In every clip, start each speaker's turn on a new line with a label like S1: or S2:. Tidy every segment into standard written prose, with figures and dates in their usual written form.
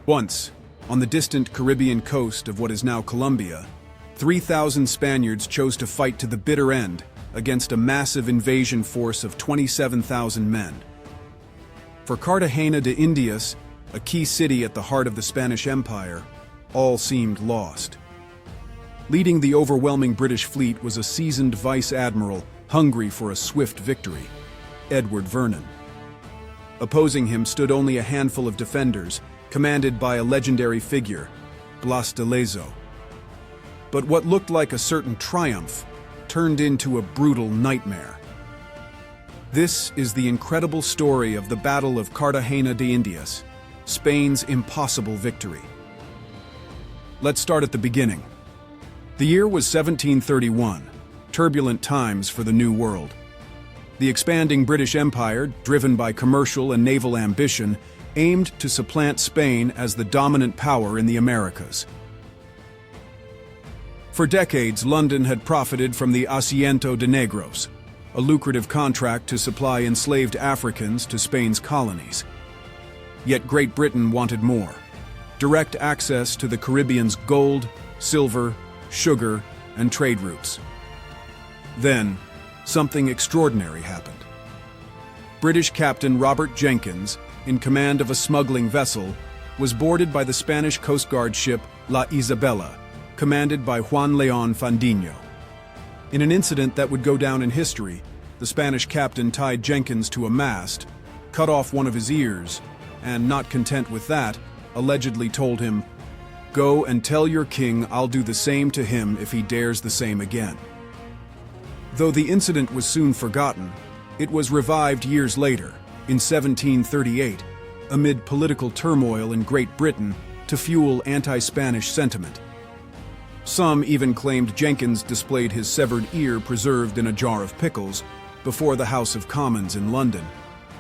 S1: Once, on the distant Caribbean coast of what is now Colombia, 3,000 Spaniards chose to fight to the bitter end against a massive invasion force of 27,000 men. For Cartagena de Indias, a key city at the heart of the Spanish Empire, all seemed lost. Leading the overwhelming British fleet was a seasoned vice-admiral hungry for a swift victory, Edward Vernon. Opposing him stood only a handful of defenders, commanded by a legendary figure, Blas de Lezo. But what looked like a certain triumph turned into a brutal nightmare. This is the incredible story of the Battle of Cartagena de Indias, Spain's impossible victory. Let's start at the beginning. The year was 1731, turbulent times for the New World. The expanding British Empire, driven by commercial and naval ambition, aimed to supplant Spain as the dominant power in the Americas. For decades, London had profited from the Asiento de Negros, a lucrative contract to supply enslaved Africans to Spain's colonies. Yet Great Britain wanted more: direct access to the Caribbean's gold, silver, sugar, and trade routes. Then, something extraordinary happened. British Captain Robert Jenkins, in command of a smuggling vessel, was boarded by the Spanish Coast Guard ship La Isabela, commanded by Juan León Fandiño. In an incident that would go down in history, the Spanish captain tied Jenkins to a mast, cut off one of his ears, and, not content with that, allegedly told him, "Go and tell your king I'll do the same to him if he dares the same again." Though the incident was soon forgotten, it was revived years later, in 1738, amid political turmoil in Great Britain to fuel anti-Spanish sentiment. Some even claimed Jenkins displayed his severed ear preserved in a jar of pickles before the House of Commons in London,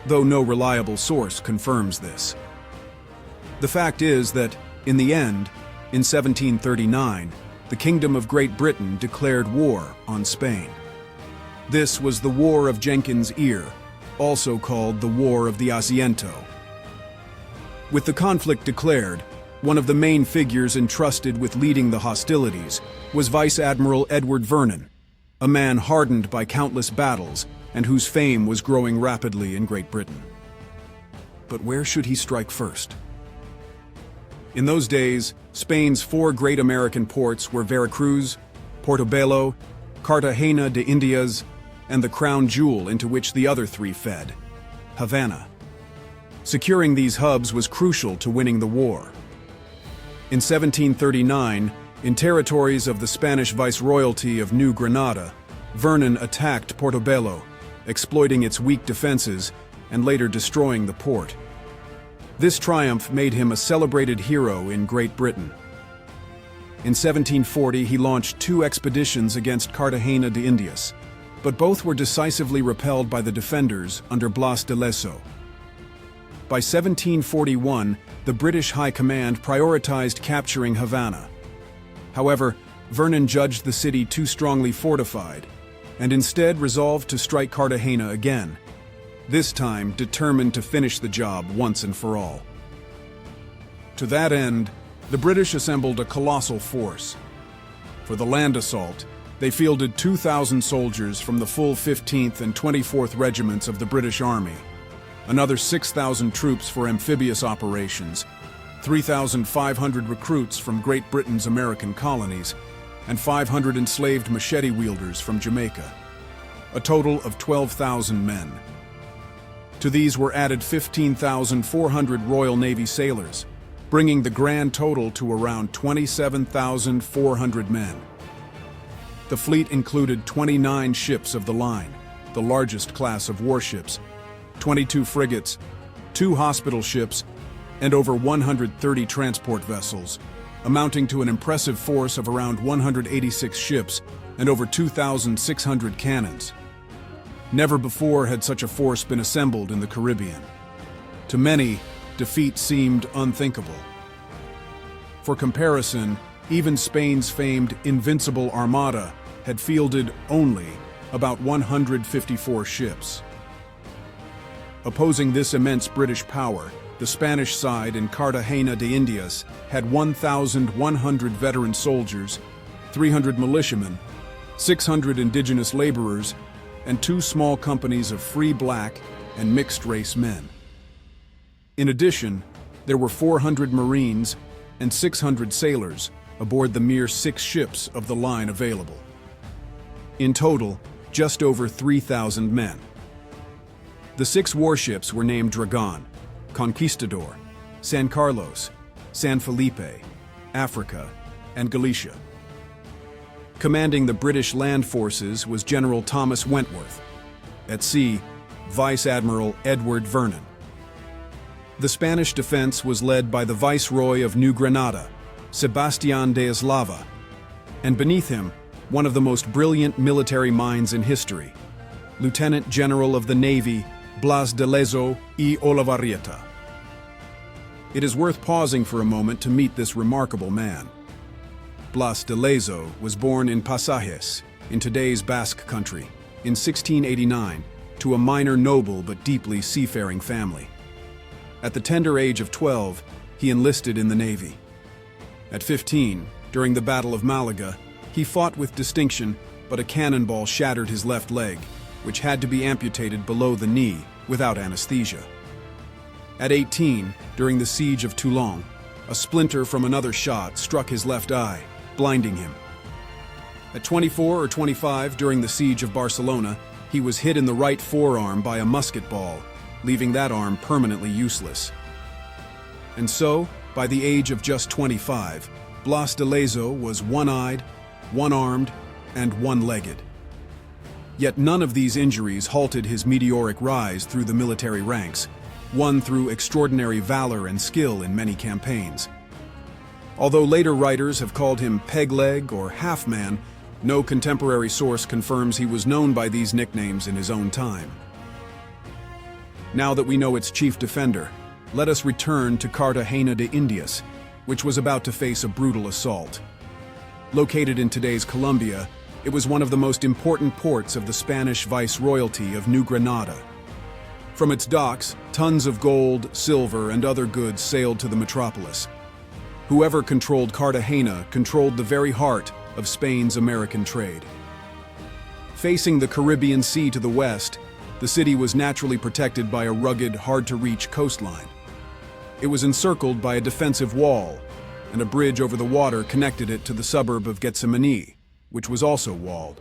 S1: though no reliable source confirms this. The fact is that, in the end, in 1739, the Kingdom of Great Britain declared war on Spain. This was the War of Jenkins Ear, also called the War of the Asiento. With the conflict declared, one of the main figures entrusted with leading the hostilities was Vice-Admiral Edward Vernon, a man hardened by countless battles and whose fame was growing rapidly in Great Britain. But where should he strike first? In those days, Spain's four great American ports were Veracruz, Portobelo, Cartagena de Indias, and the crown jewel into which the other three fed, Havana. Securing these hubs was crucial to winning the war. In 1739, in territories of the Spanish Viceroyalty of New Granada, Vernon attacked Portobelo, exploiting its weak defenses and later destroying the port. This triumph made him a celebrated hero in Great Britain. In 1740, he launched two expeditions against Cartagena de Indias, but both were decisively repelled by the defenders under Blas de Lezo. By 1741, the British High Command prioritized capturing Havana. However, Vernon judged the city too strongly fortified, and instead resolved to strike Cartagena again, this time determined to finish the job once and for all. To that end, the British assembled a colossal force. For the land assault, they fielded 2,000 soldiers from the full 15th and 24th Regiments of the British Army, another 6,000 troops for amphibious operations, 3,500 recruits from Great Britain's American colonies, and 500 enslaved machete wielders from Jamaica, a total of 12,000 men. To these were added 15,400 Royal Navy sailors, bringing the grand total to around 27,400 men. The fleet included 29 ships of the line, the largest class of warships, 22 frigates, 2 hospital ships, and over 130 transport vessels, amounting to an impressive force of around 186 ships and over 2,600 cannons. Never before had such a force been assembled in the Caribbean. To many, defeat seemed unthinkable. For comparison, even Spain's famed Invincible Armada had fielded only about 154 ships. Opposing this immense British power, the the Spanish side in Cartagena de Indias had 1,100 veteran soldiers, 300 militiamen, 600 indigenous laborers, and 2 small companies of free black and mixed-race men. In addition, there were 400 Marines and 600 sailors aboard the mere 6 ships of the line available. In total, just over 3,000 men. The 6 warships were named Dragon, Conquistador, San Carlos, San Felipe, Africa, and Galicia. Commanding the British land forces was General Thomas Wentworth. At sea, Vice-Admiral Edward Vernon. The Spanish defense was led by the Viceroy of New Granada, Sebastián de Eslava, and beneath him, one of the most brilliant military minds in history, Lieutenant General of the Navy, Blas de Lezo y Olavarrieta. It is worth pausing for a moment to meet this remarkable man. Blas de Lezo was born in Pasajes, in today's Basque country, in 1689, to a minor noble but deeply seafaring family. At the tender age of 12, he enlisted in the Navy. At 15, during the Battle of Malaga, he fought with distinction, but a cannonball shattered his left leg, which had to be amputated below the knee without anesthesia. At 18, during the siege of Toulon, a splinter from another shot struck his left eye, blinding him. At 24 or 25, during the siege of Barcelona, he was hit in the right forearm by a musket ball, leaving that arm permanently useless. And so, by the age of just 25, Blas de Lezo was one-eyed, one-armed, and one-legged. Yet none of these injuries halted his meteoric rise through the military ranks, won through extraordinary valor and skill in many campaigns. Although later writers have called him peg-leg or half-man, no contemporary source confirms he was known by these nicknames in his own time. Now that we know its chief defender, let us return to Cartagena de Indias, which was about to face a brutal assault. Located in today's Colombia, it was one of the most important ports of the Spanish viceroyalty of New Granada. From its docks, tons of gold, silver, and other goods sailed to the metropolis. Whoever controlled Cartagena controlled the very heart of Spain's American trade. Facing the Caribbean Sea to the west, the city was naturally protected by a rugged, hard-to-reach coastline. It was encircled by a defensive wall, and a bridge over the water connected it to the suburb of Getsemani, which was also walled.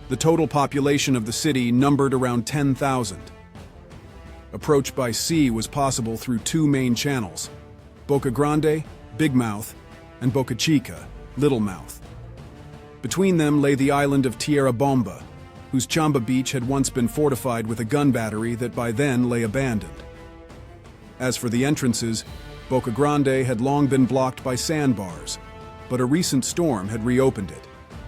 S1: The total population of the city numbered around 10,000. Approach by sea was possible through 2 main channels, Boca Grande, Big Mouth, and Bocachica, Little Mouth. Between them lay the island of Tierra Bomba, whose Chamba beach had once been fortified with a gun battery that by then lay abandoned. As for the entrances, Boca Grande had long been blocked by sandbars, but a recent storm had reopened it,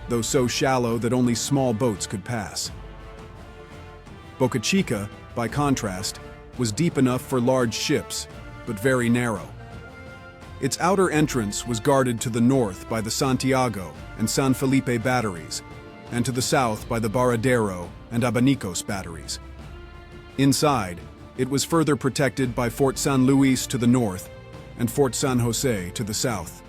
S1: though so shallow that only small boats could pass. Bocachica, by contrast, was deep enough for large ships, but very narrow. Its outer entrance was guarded to the north by the Santiago and San Felipe batteries, and to the south by the Baradero and Abanicos batteries. Inside, it was further protected by Fort San Luis to the north and Fort San Jose to the south.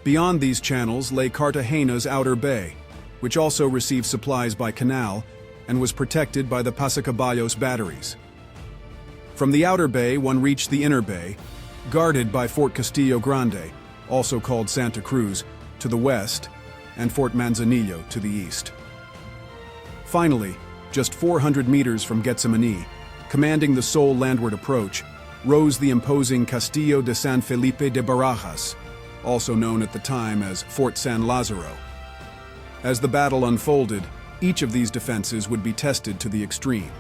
S1: Beyond these channels lay Cartagena's outer bay, which also received supplies by canal and was protected by the Pasacaballos batteries. From the outer bay, one reached the inner bay, guarded by Fort Castillo Grande, also called Santa Cruz, to the west, and Fort Manzanillo to the east. Finally, just 400 meters from Getsemani, commanding the sole landward approach, rose the imposing Castillo de San Felipe de Barajas, also known at the time as Fort San Lazaro. As the battle unfolded, each of these defenses would be tested to the extreme.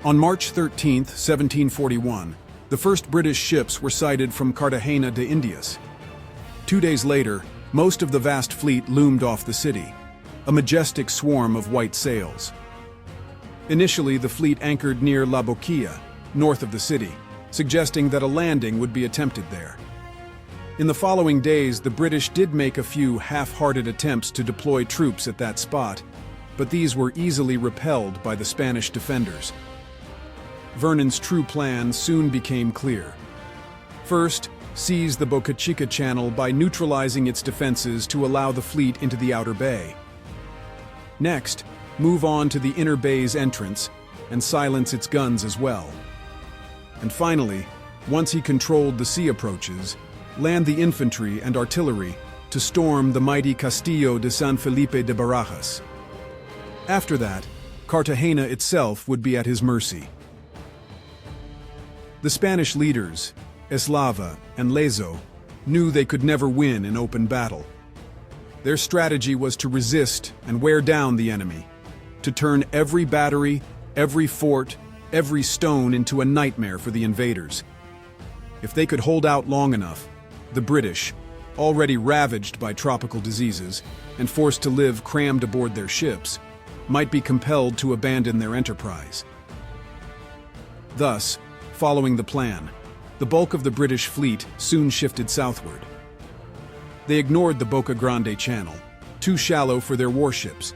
S1: On March 13, 1741, the first British ships were sighted from Cartagena de Indias. 2 days later, most of the vast fleet loomed off the city, a majestic swarm of white sails. Initially, the fleet anchored near La Boquilla, north of the city, suggesting that a landing would be attempted there. In the following days, the British did make a few half-hearted attempts to deploy troops at that spot, but these were easily repelled by the Spanish defenders. Vernon's true plan soon became clear. First, seize the Bocachica channel by neutralizing its defenses to allow the fleet into the outer bay. Next, move on to the inner bay's entrance and silence its guns as well. And finally, once he controlled the sea approaches, land the infantry and artillery to storm the mighty Castillo de San Felipe de Barajas. After that, Cartagena itself would be at his mercy. The Spanish leaders, Eslava and Lezo, knew they could never win in open battle. Their strategy was to resist and wear down the enemy, to turn every battery, every fort, every stone into a nightmare for the invaders. If they could hold out long enough, the British, already ravaged by tropical diseases and forced to live crammed aboard their ships, might be compelled to abandon their enterprise. Thus, following the plan, the bulk of the British fleet soon shifted southward. They ignored the Boca Grande Channel, too shallow for their warships,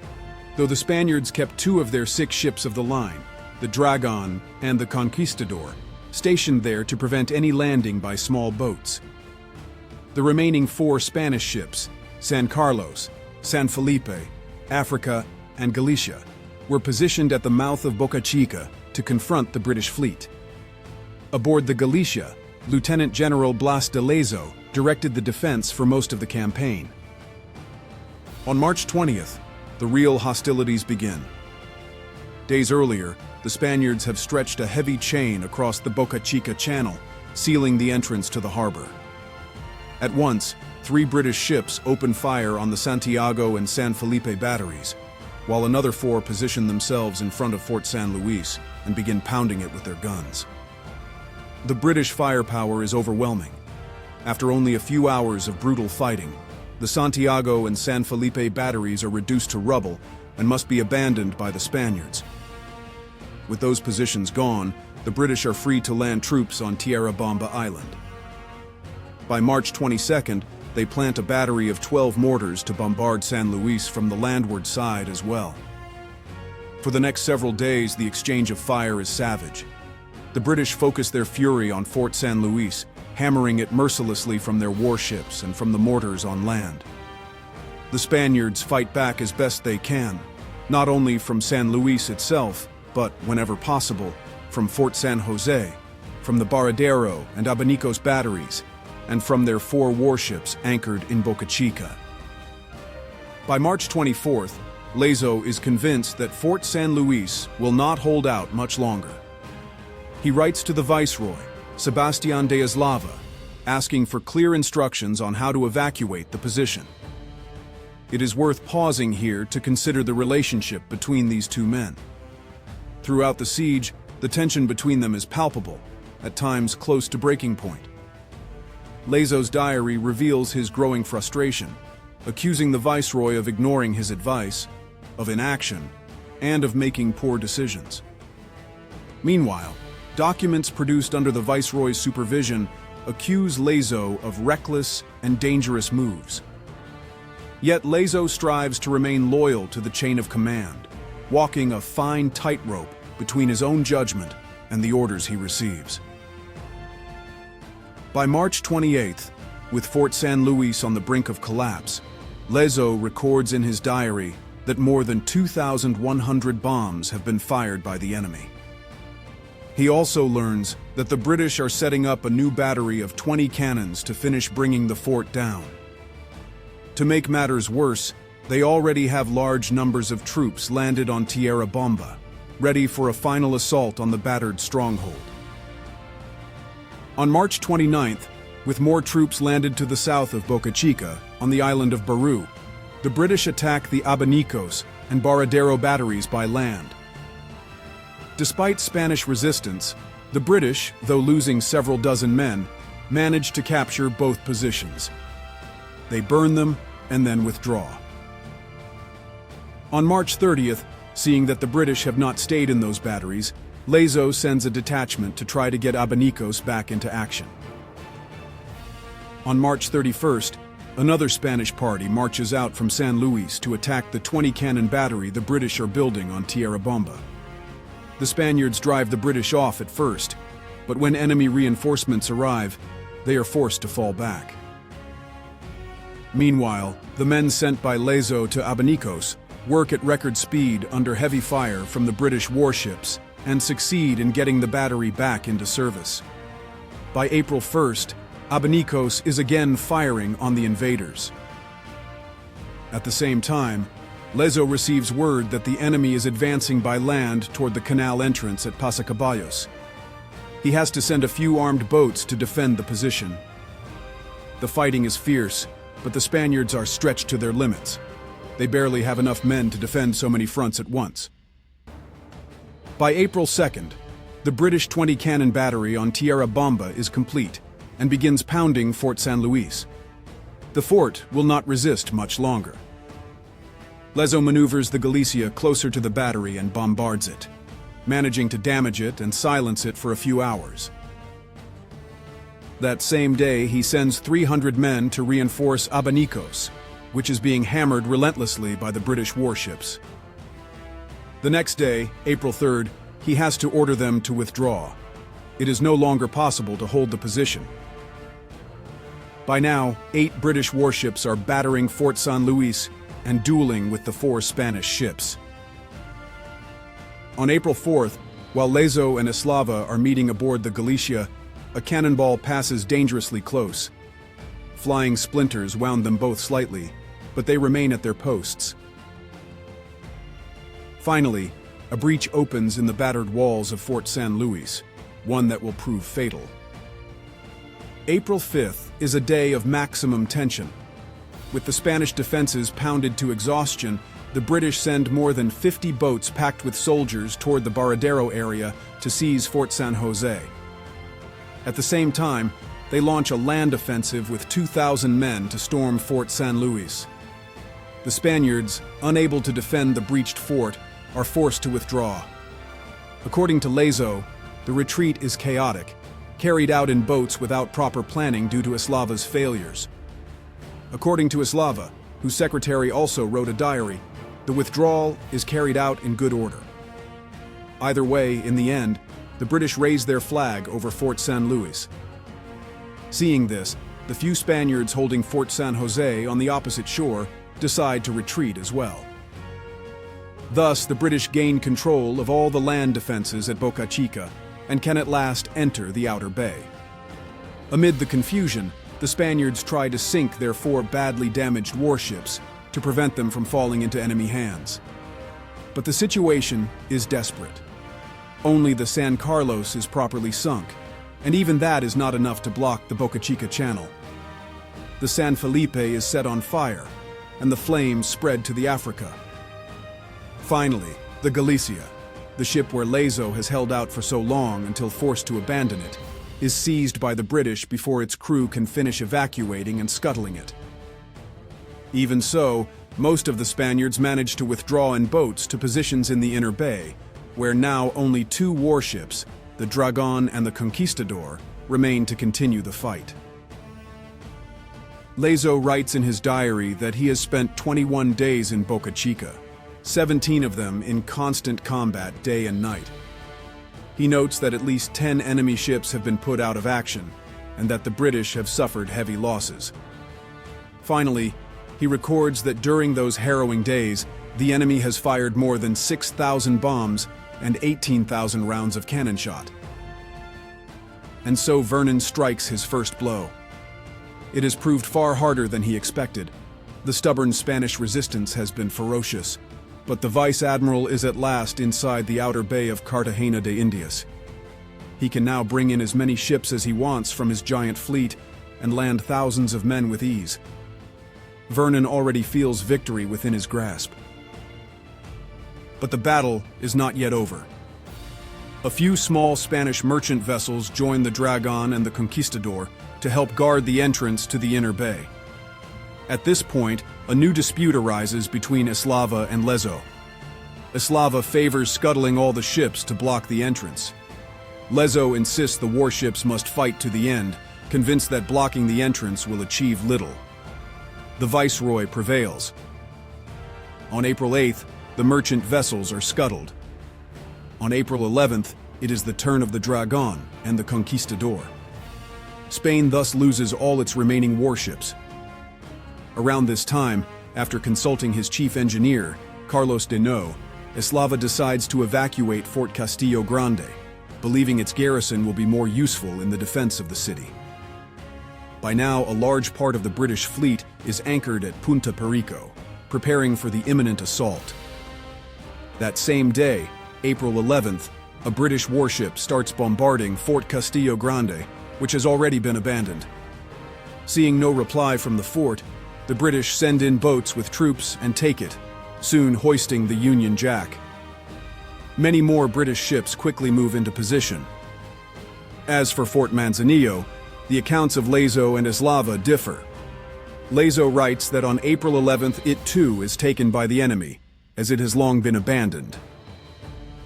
S1: though the Spaniards kept 2 of their 6 ships of the line, the Dragon and the Conquistador, stationed there to prevent any landing by small boats. The remaining 4 Spanish ships, San Carlos, San Felipe, Africa, and Galicia, were positioned at the mouth of Bocachica to confront the British fleet. Aboard the Galicia, Lieutenant General Blas de Lezo directed the defense for most of the campaign. On March 20th, the real hostilities begin. Days earlier, the Spaniards have stretched a heavy chain across the Bocachica Channel, sealing the entrance to the harbor. At once, 3 British ships open fire on the Santiago and San Felipe batteries, while another 4 position themselves in front of Fort San Luis and begin pounding it with their guns. The British firepower is overwhelming. After only a few hours of brutal fighting, the Santiago and San Felipe batteries are reduced to rubble and must be abandoned by the Spaniards. With those positions gone, the British are free to land troops on Tierra Bamba Island. By March 22nd, they plant a battery of 12 mortars to bombard San Luis from the landward side as well. For the next several days, the exchange of fire is savage. The British focus their fury on Fort San Luis, hammering it mercilessly from their warships and from the mortars on land. The Spaniards fight back as best they can, not only from San Luis itself, but, whenever possible, from Fort San Jose, from the Baradero and Abanicos batteries, and from their 4 warships anchored in Bocachica. By March 24th, Lezo is convinced that Fort San Luis will not hold out much longer. He writes to the Viceroy, Sebastián de Eslava, asking for clear instructions on how to evacuate the position. It is worth pausing here to consider the relationship between these 2 men. Throughout the siege, the tension between them is palpable, at times close to breaking point. Lezo's diary reveals his growing frustration, accusing the Viceroy of ignoring his advice, of inaction, and of making poor decisions. Meanwhile, documents produced under the Viceroy's supervision accuse Lezo of reckless and dangerous moves. Yet Lezo strives to remain loyal to the chain of command, walking a fine tightrope between his own judgment and the orders he receives. By March 28th, with Fort San Luis on the brink of collapse, Lezo records in his diary that more than 2,100 bombs have been fired by the enemy. He also learns that the British are setting up a new battery of 20 cannons to finish bringing the fort down. To make matters worse, they already have large numbers of troops landed on Tierra Bamba, ready for a final assault on the battered stronghold. On March 29th, with more troops landed to the south of Bocachica, on the island of Baru, the British attack the Abanicos and Baradero batteries by land. Despite Spanish resistance, the British, though losing several dozen men, managed to capture both positions. They burn them and then withdraw. On March 30th, seeing that the British have not stayed in those batteries, Lezo sends a detachment to try to get Abanicos back into action. On March 31st, another Spanish party marches out from San Luis to attack the 20-cannon battery the British are building on Tierra Bamba. The Spaniards drive the British off at first, but when enemy reinforcements arrive, they are forced to fall back. Meanwhile, the men sent by Lezo to Abanicos work at record speed under heavy fire from the British warships and succeed in getting the battery back into service. By April 1st, Abanicos is again firing on the invaders. At the same time, Lezo receives word that the enemy is advancing by land toward the canal entrance at Pasacaballos. He has to send a few armed boats to defend the position. The fighting is fierce, but the Spaniards are stretched to their limits. They barely have enough men to defend so many fronts at once. By April 2nd, the British 20-cannon battery on Tierra Bamba is complete and begins pounding Fort San Luis. The fort will not resist much longer. Lezo maneuvers the Galicia closer to the battery and bombards it, managing to damage it and silence it for a few hours. That same day, he sends 300 men to reinforce Abanicos, which is being hammered relentlessly by the British warships. The next day, April 3rd, he has to order them to withdraw. It is no longer possible to hold the position. By now, 8 British warships are battering Fort San Luis and dueling with the 4 Spanish ships. On April 4th, while Lezo and Eslava are meeting aboard the Galicia, a cannonball passes dangerously close. Flying splinters wound them both slightly, but they remain at their posts. Finally, a breach opens in the battered walls of Fort San Luis, one that will prove fatal. April 5th is a day of maximum tension. With the Spanish defenses pounded to exhaustion, the British send more than 50 boats packed with soldiers toward the Baradero area to seize Fort San Jose. At the same time, they launch a land offensive with 2,000 men to storm Fort San Luis. The Spaniards, unable to defend the breached fort, are forced to withdraw. According to Lezo, the retreat is chaotic, carried out in boats without proper planning due to Eslava's failures. According to Eslava, whose secretary also wrote a diary, the withdrawal is carried out in good order. Either way, in the end, the British raise their flag over Fort San Luis. Seeing this, the few Spaniards holding Fort San Jose on the opposite shore decide to retreat as well. Thus, the British gain control of all the land defenses at Bocachica and can at last enter the outer bay. Amid the confusion, the Spaniards try to sink their 4 badly damaged warships to prevent them from falling into enemy hands. But the situation is desperate. Only the San Carlos is properly sunk, and even that is not enough to block the Bocachica channel. The San Felipe is set on fire, and the flames spread to the Africa. Finally, the Galicia, the ship where Lezo has held out for so long until forced to abandon it, is seized by the British before its crew can finish evacuating and scuttling it. Even so, most of the Spaniards manage to withdraw in boats to positions in the inner bay, where now only 2 warships, the Dragon and the Conquistador, remain to continue the fight. Lezo writes in his diary that he has spent 21 days in Bocachica, 17 of them in constant combat day and night. He notes that at least 10 enemy ships have been put out of action, and that the British have suffered heavy losses. Finally, he records that during those harrowing days, the enemy has fired more than 6,000 bombs and 18,000 rounds of cannon shot. And so Vernon strikes his first blow. It has proved far harder than he expected. The stubborn Spanish resistance has been ferocious, but the vice-admiral is at last inside the outer bay of Cartagena de Indias. He can now bring in as many ships as he wants from his giant fleet and land thousands of men with ease. Vernon already feels victory within his grasp. But the battle is not yet over. A few small Spanish merchant vessels join the Dragon and the Conquistador to help guard the entrance to the inner bay. At this point, a new dispute arises between Eslava and Lezo. Eslava favors scuttling all the ships to block the entrance. Lezo insists the warships must fight to the end, convinced that blocking the entrance will achieve little. The viceroy prevails. On April 8th, the merchant vessels are scuttled. On April 11th, it is the turn of the Dragon and the Conquistador. Spain thus loses all its remaining warships. Around this time, after consulting his chief engineer, Carlos de No, Eslava decides to evacuate Fort Castillo Grande, believing its garrison will be more useful in the defense of the city. By now, a large part of the British fleet is anchored at Punta Perico, preparing for the imminent assault. That same day, April 11th, a British warship starts bombarding Fort Castillo Grande, which has already been abandoned. Seeing no reply from the fort, the British send in boats with troops and take it, soon hoisting the Union Jack. Many more British ships quickly move into position. As for Fort Manzanillo, the accounts of Lezo and Eslava differ. Lezo writes that on April 11th it too is taken by the enemy, as it has long been abandoned.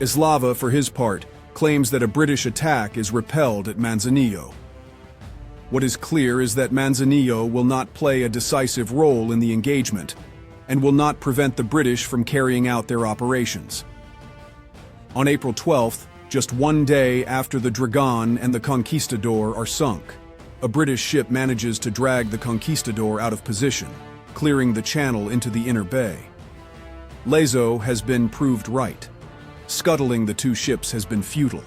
S1: Eslava, for his part, claims that a British attack is repelled at Manzanillo. What is clear is that Manzanillo will not play a decisive role in the engagement, and will not prevent the British from carrying out their operations. On April 12th, just one day after the Dragon and the Conquistador are sunk, a British ship manages to drag the Conquistador out of position, clearing the channel into the inner bay. Lezo has been proved right. Scuttling the two ships has been futile.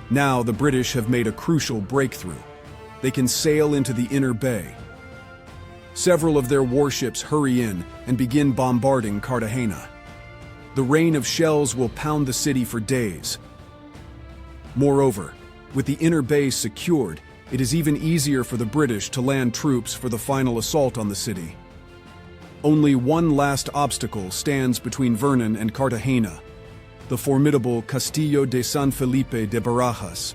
S1: Now the British have made a crucial breakthrough. They can sail into the inner bay. Several of their warships hurry in and begin bombarding Cartagena. The rain of shells will pound the city for days. Moreover, with the inner bay secured, it is even easier for the British to land troops for the final assault on the city. Only one last obstacle stands between Vernon and Cartagena: the formidable Castillo de San Felipe de Barajas.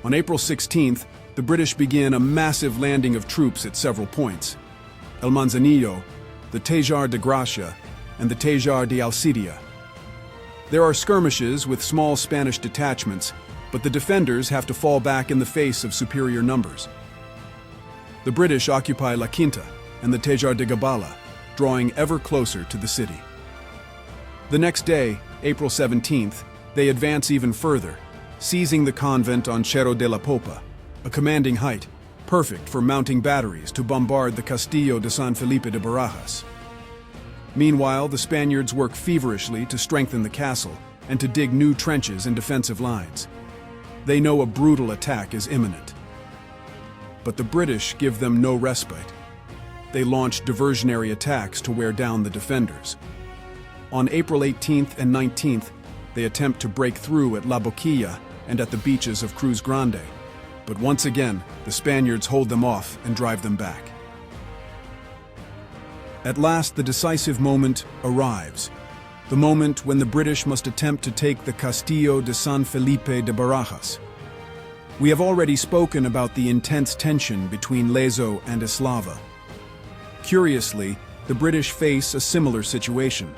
S1: On April 16th, the British begin a massive landing of troops at several points: El Manzanillo, the Tejar de Gracia, and the Tejar de Alcidia. There are skirmishes with small Spanish detachments, but the defenders have to fall back in the face of superior numbers. The British occupy La Quinta and the Tejar de Gabala, drawing ever closer to the city. The next day, April 17th, they advance even further, seizing the convent on Cerro de la Popa, a commanding height, perfect for mounting batteries to bombard the Castillo de San Felipe de Barajas. Meanwhile, the Spaniards work feverishly to strengthen the castle and to dig new trenches and defensive lines. They know a brutal attack is imminent. But the British give them no respite. They launch diversionary attacks to wear down the defenders. On April 18th and 19th, they attempt to break through at La Boquilla and at the beaches of Cruz Grande, but once again, the Spaniards hold them off and drive them back. At last, the decisive moment arrives, the moment when the British must attempt to take the Castillo de San Felipe de Barajas. We have already spoken about the intense tension between Lezo and Eslava. Curiously, the British face a similar situation.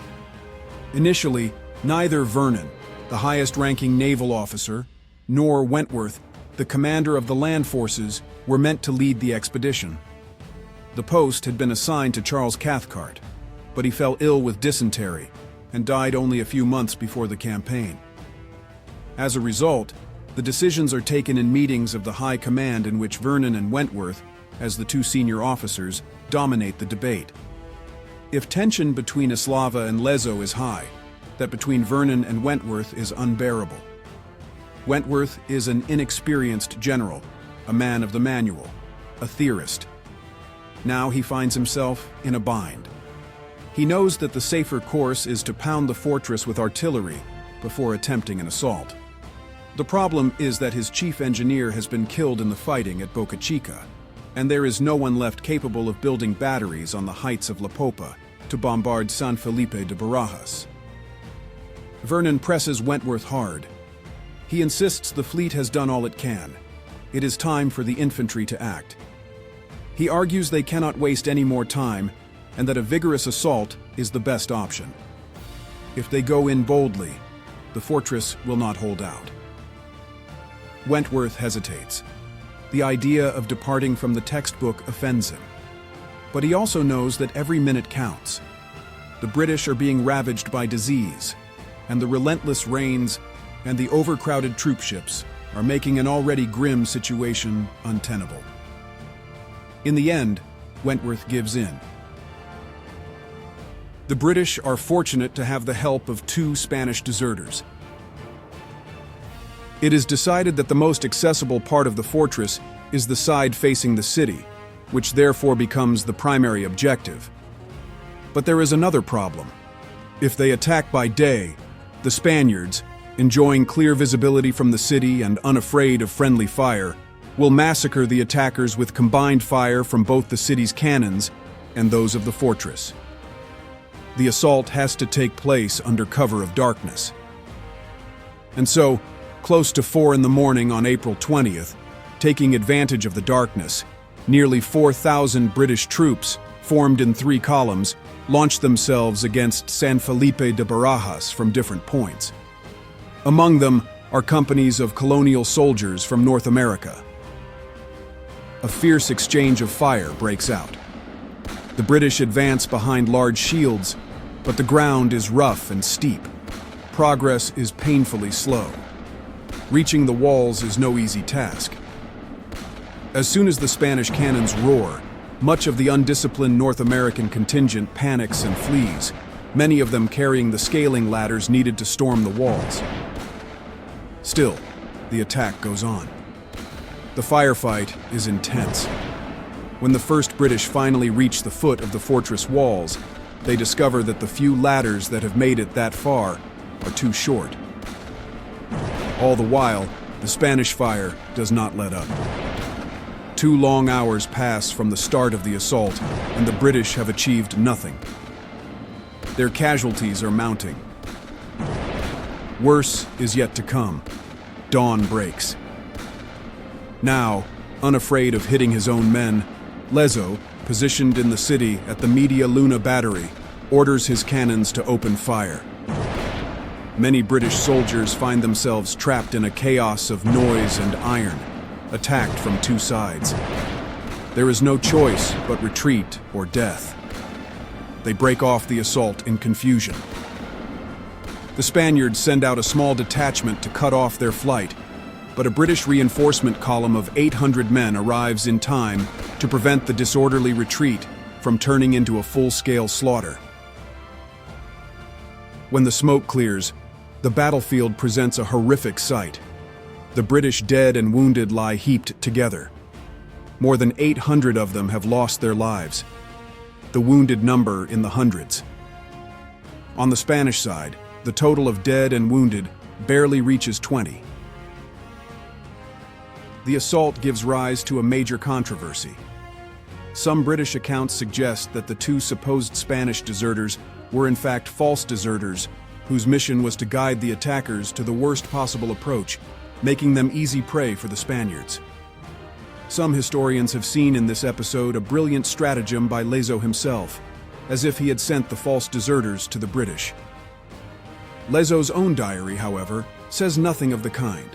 S1: Initially, neither Vernon, the highest-ranking naval officer, nor Wentworth, the commander of the land forces, were meant to lead the expedition. The post had been assigned to Charles Cathcart, but he fell ill with dysentery and died only a few months before the campaign. As a result, the decisions are taken in meetings of the High Command in which Vernon and Wentworth, as the two senior officers, dominate the debate. If tension between Eslava and Lezo is high, that between Vernon and Wentworth is unbearable. Wentworth is an inexperienced general, a man of the manual, a theorist. Now he finds himself in a bind. He knows that the safer course is to pound the fortress with artillery before attempting an assault. The problem is that his chief engineer has been killed in the fighting at Bocachica, and there is no one left capable of building batteries on the heights of La Popa to bombard San Felipe de Barajas. Vernon presses Wentworth hard. He insists the fleet has done all it can. It is time for the infantry to act. He argues they cannot waste any more time and that a vigorous assault is the best option. If they go in boldly, the fortress will not hold out. Wentworth hesitates. The idea of departing from the textbook offends him. But he also knows that every minute counts. The British are being ravaged by disease, and the relentless rains and the overcrowded troopships are making an already grim situation untenable. In the end, Wentworth gives in. The British are fortunate to have the help of 2 Spanish deserters. It is decided that the most accessible part of the fortress is the side facing the city, which therefore becomes the primary objective. But there is another problem. If they attack by day, the Spaniards, enjoying clear visibility from the city and unafraid of friendly fire, will massacre the attackers with combined fire from both the city's cannons and those of the fortress. The assault has to take place under cover of darkness. And so, close to 4 a.m. on April 20th, taking advantage of the darkness, nearly 4,000 British troops, formed in 3 columns, launched themselves against San Felipe de Barajas from different points. Among them are companies of colonial soldiers from North America. A fierce exchange of fire breaks out. The British advance behind large shields, but the ground is rough and steep. Progress is painfully slow. Reaching the walls is no easy task. As soon as the Spanish cannons roar, much of the undisciplined North American contingent panics and flees, many of them carrying the scaling ladders needed to storm the walls. Still, the attack goes on. The firefight is intense. When the first British finally reach the foot of the fortress walls, they discover that the few ladders that have made it that far are too short. All the while, the Spanish fire does not let up. 2 long hours pass from the start of the assault, and the British have achieved nothing. Their casualties are mounting. Worse is yet to come. Dawn breaks. Now, unafraid of hitting his own men, Lezo, positioned in the city at the Media Luna battery, orders his cannons to open fire. Many British soldiers find themselves trapped in a chaos of noise and iron, attacked from 2 sides. There is no choice but retreat or death. They break off the assault in confusion. The Spaniards send out a small detachment to cut off their flight, but a British reinforcement column of 800 men arrives in time to prevent the disorderly retreat from turning into a full-scale slaughter. When the smoke clears, the battlefield presents a horrific sight. The British dead and wounded lie heaped together. More than 800 of them have lost their lives, the wounded number in the hundreds. On the Spanish side, the total of dead and wounded barely reaches 20. The assault gives rise to a major controversy. Some British accounts suggest that the 2 supposed Spanish deserters were in fact false deserters whose mission was to guide the attackers to the worst possible approach, making them easy prey for the Spaniards. Some historians have seen in this episode a brilliant stratagem by Lezo himself, as if he had sent the false deserters to the British. Lezo's own diary, however, says nothing of the kind.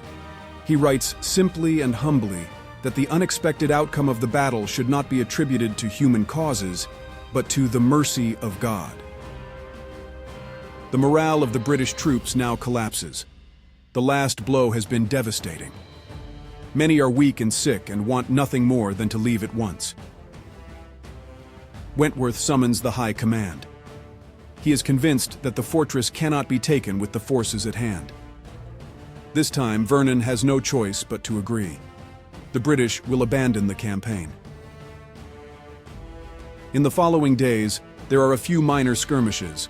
S1: He writes simply and humbly that the unexpected outcome of the battle should not be attributed to human causes, but to the mercy of God. The morale of the British troops now collapses. The last blow has been devastating. Many are weak and sick and want nothing more than to leave at once. Wentworth summons the High Command. He is convinced that the fortress cannot be taken with the forces at hand. This time, Vernon has no choice but to agree. The British will abandon the campaign. In the following days, there are a few minor skirmishes,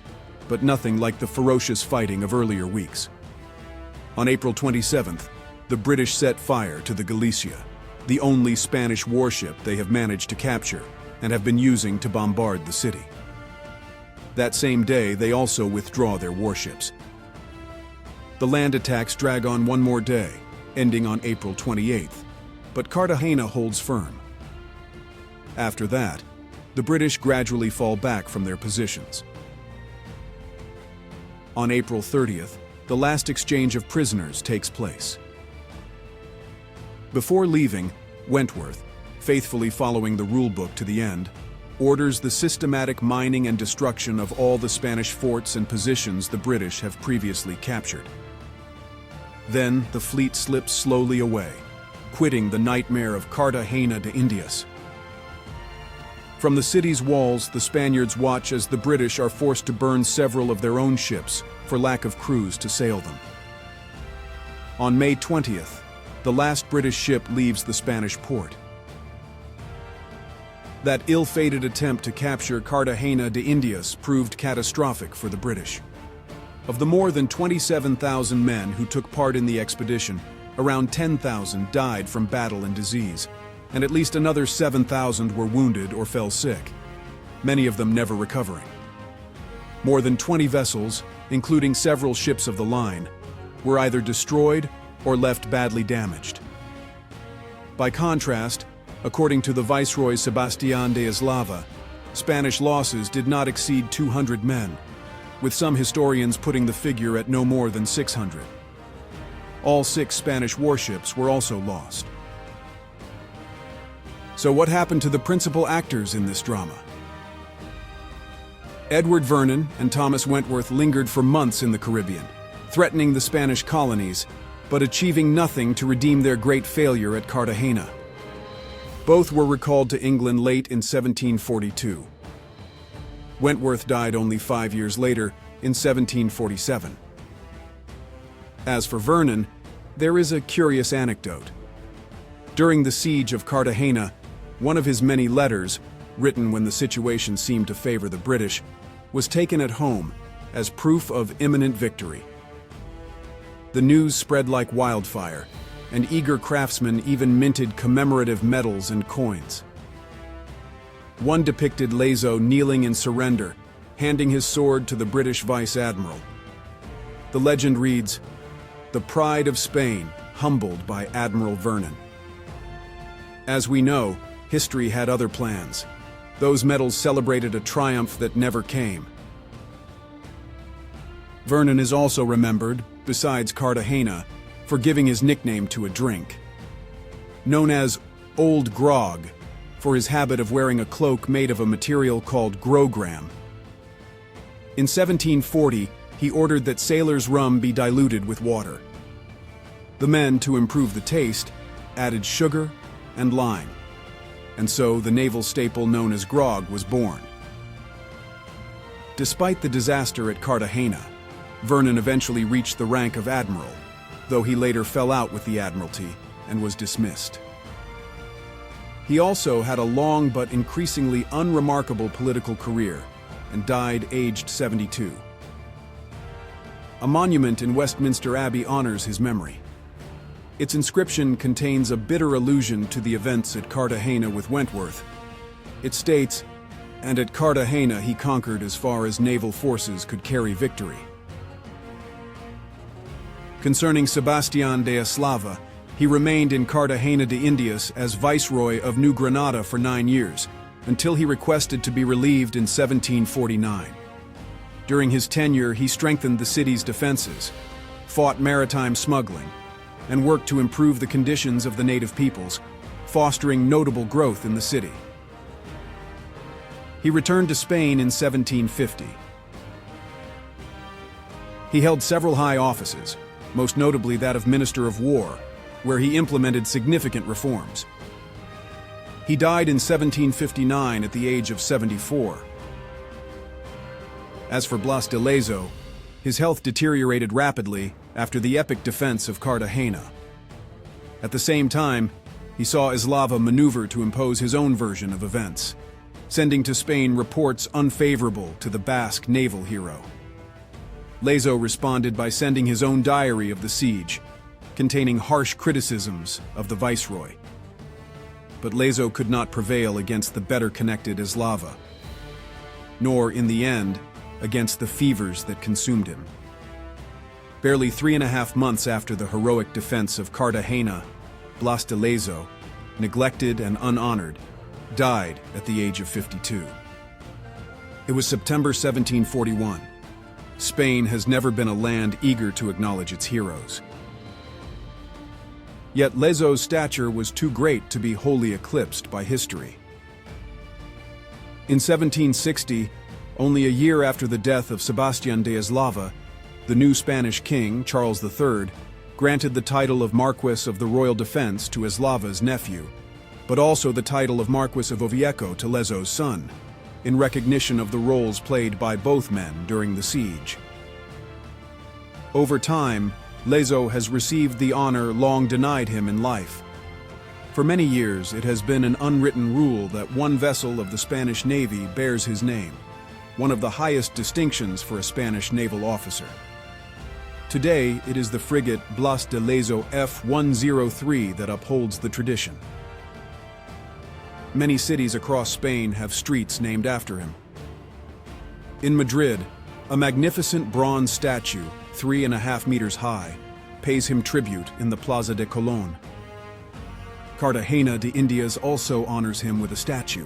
S1: but nothing like the ferocious fighting of earlier weeks. On April 27th, the British set fire to the Galicia, the only Spanish warship they have managed to capture and have been using to bombard the city. That same day, they also withdraw their warships. The land attacks drag on one more day, ending on April 28th, but Cartagena holds firm. After that, the British gradually fall back from their positions. On April 30th, the last exchange of prisoners takes place. Before leaving, Wentworth, faithfully following the rulebook to the end, orders the systematic mining and destruction of all the Spanish forts and positions the British have previously captured. Then the fleet slips slowly away, quitting the nightmare of Cartagena de Indias. From the city's walls, the Spaniards watch as the British are forced to burn several of their own ships for lack of crews to sail them. On May 20th, the last British ship leaves the Spanish port. That ill-fated attempt to capture Cartagena de Indias proved catastrophic for the British. Of the more than 27,000 men who took part in the expedition, around 10,000 died from battle and disease, and at least another 7,000 were wounded or fell sick, many of them never recovering. More than 20 vessels, including several ships of the line, were either destroyed or left badly damaged. By contrast, according to the Viceroy Sebastián de Eslava, Spanish losses did not exceed 200 men, with some historians putting the figure at no more than 600. All 6 Spanish warships were also lost. So what happened to the principal actors in this drama? Edward Vernon and Thomas Wentworth lingered for months in the Caribbean, threatening the Spanish colonies, but achieving nothing to redeem their great failure at Cartagena. Both were recalled to England late in 1742. Wentworth died only 5 years later, in 1747. As for Vernon, there is a curious anecdote. During the siege of Cartagena, one of his many letters, written when the situation seemed to favor the British, was taken at home as proof of imminent victory. The news spread like wildfire, and eager craftsmen even minted commemorative medals and coins. One depicted Lezo kneeling in surrender, handing his sword to the British vice-admiral. The legend reads, "The pride of Spain, humbled by Admiral Vernon." As we know, history had other plans. Those medals celebrated a triumph that never came. Vernon is also remembered, besides Cartagena, for giving his nickname to a drink. Known as Old Grog, for his habit of wearing a cloak made of a material called grogram. In 1740, he ordered that sailors' rum be diluted with water. The men, to improve the taste, added sugar and lime, and so the naval staple known as grog was born. Despite the disaster at Cartagena, Vernon eventually reached the rank of admiral, though he later fell out with the admiralty and was dismissed. He also had a long but increasingly unremarkable political career and died aged 72. A monument in Westminster Abbey honors his memory. Its inscription contains a bitter allusion to the events at Cartagena with Wentworth. It states, "And at Cartagena he conquered as far as naval forces could carry victory." Concerning Sebastián de Eslava, he remained in Cartagena de Indias as Viceroy of New Granada for 9 years, until he requested to be relieved in 1749. During his tenure, he strengthened the city's defenses, fought maritime smuggling, and worked to improve the conditions of the native peoples, fostering notable growth in the city. He returned to Spain in 1750. He held several high offices, most notably that of Minister of War, where he implemented significant reforms. He died in 1759 at the age of 74. As for Blas de Lezo, his health deteriorated rapidly after the epic defense of Cartagena. At the same time, he saw Eslava maneuver to impose his own version of events, sending to Spain reports unfavorable to the Basque naval hero. Lezo responded by sending his own diary of the siege, containing harsh criticisms of the viceroy. But Lezo could not prevail against the better-connected Eslava, nor, in the end, against the fevers that consumed him. Barely 3.5 months after the heroic defense of Cartagena, Blas de Lezo, neglected and unhonored, died at the age of 52. It was September 1741. Spain has never been a land eager to acknowledge its heroes. Yet Lezo's stature was too great to be wholly eclipsed by history. In 1760, only a year after the death of Sebastián de Eslava, the new Spanish king, Charles III, granted the title of Marquis of the Royal Defense to Eslava's nephew, but also the title of Marquis of Oviedo to Lezo's son, in recognition of the roles played by both men during the siege. Over time, Lezo has received the honor long denied him in life. For many years, it has been an unwritten rule that one vessel of the Spanish Navy bears his name, one of the highest distinctions for a Spanish naval officer. Today, it is the frigate Blas de Lezo F-103 that upholds the tradition. Many cities across Spain have streets named after him. In Madrid, a magnificent bronze statue, 3.5 meters high, pays him tribute in the Plaza de Colón. Cartagena de Indias also honors him with a statue.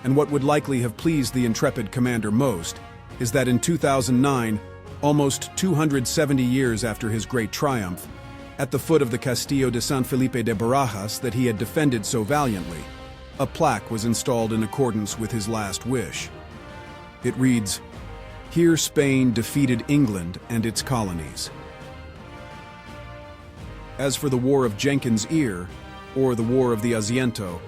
S1: And what would likely have pleased the intrepid commander most is that in 2009, almost 270 years after his great triumph, at the foot of the Castillo de San Felipe de Barajas that he had defended so valiantly, a plaque was installed in accordance with his last wish. It reads, "Here Spain defeated England and its colonies." As for the War of Jenkins Ear, or the War of the Asiento,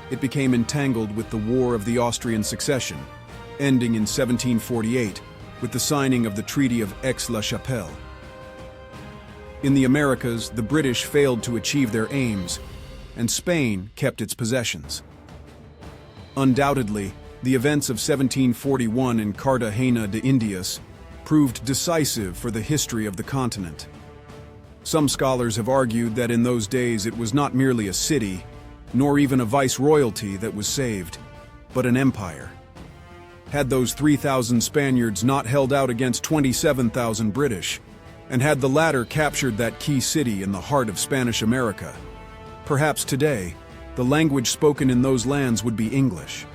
S1: it became entangled with the War of the Austrian Succession, ending in 1748 with the signing of the Treaty of Aix-la-Chapelle. In the Americas, the British failed to achieve their aims, and Spain kept its possessions. Undoubtedly, the events of 1741 in Cartagena de Indias proved decisive for the history of the continent. Some scholars have argued that in those days it was not merely a city, nor even a viceroyalty that was saved, but an empire. Had those 3,000 Spaniards not held out against 27,000 British, and had the latter captured that key city in the heart of Spanish America, perhaps today, the language spoken in those lands would be English.